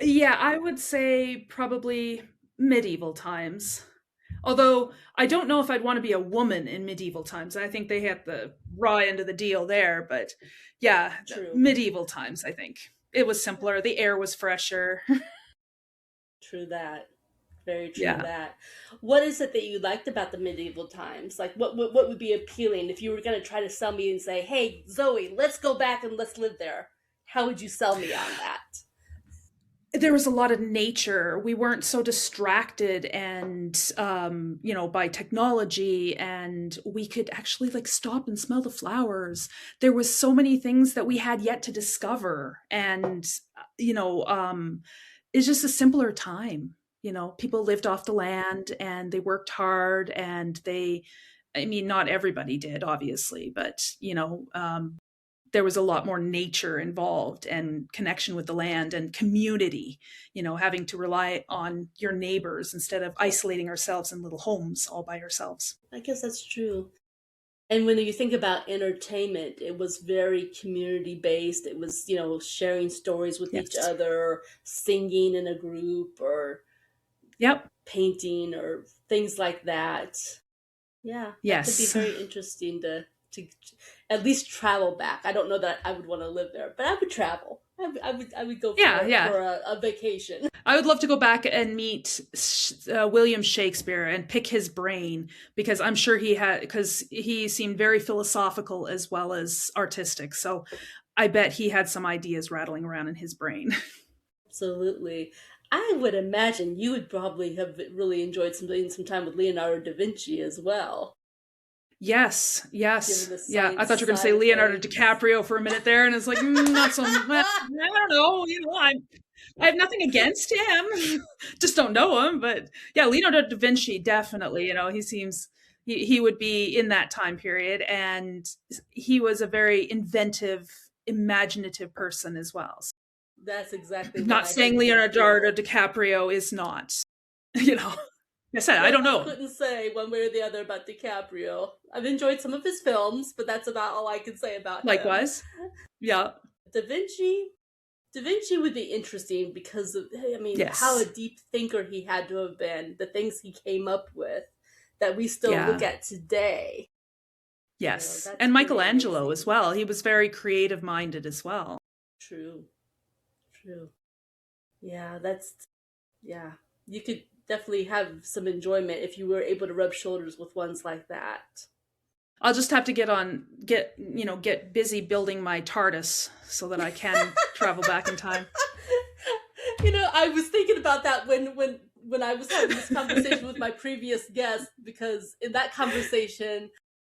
Yeah, I would say probably medieval times. Although I don't know if I'd want to be a woman in medieval times. I think they had the raw end of the deal there, but yeah, True. medieval times, I think. It was simpler, the air was fresher. True that. Very true Yeah. that. What is it that you liked about the medieval times? Like, what would be appealing if you were going to try to sell me and say, "Hey, Zoe, let's go back and let's live there"? How would you sell me on that? There was a lot of nature. We weren't so distracted and by technology, and we could actually like stop and smell the flowers. There was so many things that we had yet to discover, and you know it's just a simpler time. People lived off the land and they worked hard, and I mean, not everybody did, obviously, but there was a lot more nature involved and connection with the land and community, having to rely on your neighbors instead of isolating ourselves in little homes all by ourselves. I guess that's true. And when you think about entertainment, it was very community based. It was, sharing stories with each Yes. other, singing in a group, or Yep. painting, or things like that. Yeah, that could be Yes. very interesting to at least travel back. I don't know that I would want to live there, but I would travel. I would go Yeah, yeah. for a vacation. I would love to go back and meet William Shakespeare and pick his brain, because I'm sure because he seemed very philosophical as well as artistic. So I bet he had some ideas rattling around in his brain. Absolutely. I would imagine you would probably have really enjoyed some time with Leonardo da Vinci as well, Yes, given yes. the Yeah, I science thought you were going to side say of Leonardo things. DiCaprio for a minute there, and it's like, not so much. I don't know. I have nothing against him, just don't know him. But yeah, Leonardo da Vinci, definitely. He seems he would be in that time period, and he was a very inventive, imaginative person as well. So, That's exactly what not I saying think as Leonardo well. DiCaprio is not. You know, like I said, I Nope, don't I know him. couldn't say one way or the other about DiCaprio. I've enjoyed some of his films, but that's about all I can say about him. Likewise, yeah, Da Vinci, Da Vinci would be interesting because of, I mean, how a yes, deep thinker he had to have been, the things he came up with that we still look yeah. at today. Yes. That's And pretty Michelangelo as amazing. well. He was very creative minded as well. True, true. Yeah, yeah. You could definitely have some enjoyment if you were able to rub shoulders with ones like that. I'll just have to get busy building my TARDIS so that I can travel back in time. I was thinking about that when I was having this conversation with my previous guest, because in that conversation,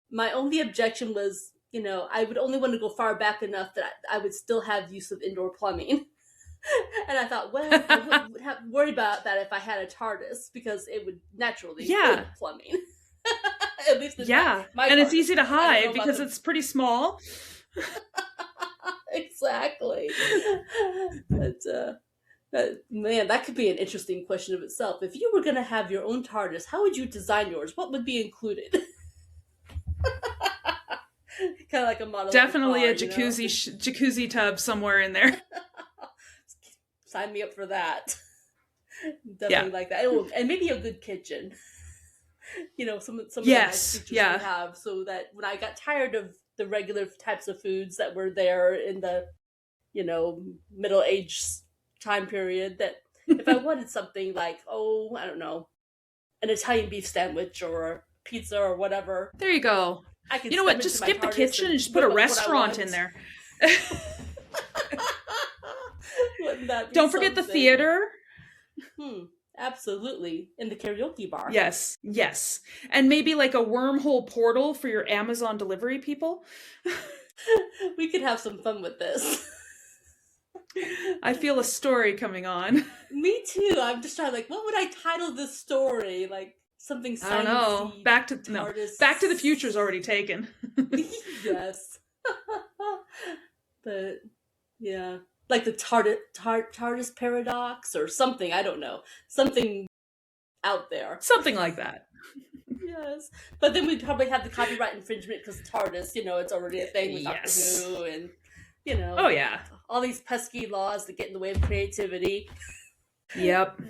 my only objection was, I would only want to go far back enough that I would still have use of indoor plumbing. And I thought, well, I wouldn't have worry about that if I had a TARDIS because it would naturally fill Yeah. with plumbing. At least in my Yeah. my And it's easy TARDIS. to I don't know hide about because the it's pretty small. exactly. But man, that could be an interesting question of itself. If you were going to have your own TARDIS, how would you design yours? What would be included? Kind of like a model of a Definitely car, a jacuzzi tub somewhere in there. Sign me up for that. Yeah. Definitely like that. Oh, and maybe a good kitchen. Some of the nice Yes. features we Yeah. have, so that when I got tired of the regular types of foods that were there in the middle age time period, that if I wanted something like, oh, I don't know, an Italian beef sandwich or pizza or whatever, There you go. I can You know step what? into Just my skip the TARDIS kitchen and and just put a whip up what I restaurant in want. there. Wouldn't that be Don't forget the something? theater. Hmm. Absolutely. In the karaoke bar. Yes, yes. And maybe like a wormhole portal for your Amazon delivery people. We could have some fun with this. I feel a story coming on. Me too. I'm just trying, like, what would I title this story? Like something I don't know. sciencey, Back to the Future TARDIS. is already taken. Yes. But yeah, like the TARDIS paradox or something. I don't know. Something out there. Something like that. Yes, but then we'd probably have the copyright infringement because TARDIS. It's already a thing with Doctor Yes. Who, and Oh yeah. all these pesky laws that get in the way of creativity. Yep.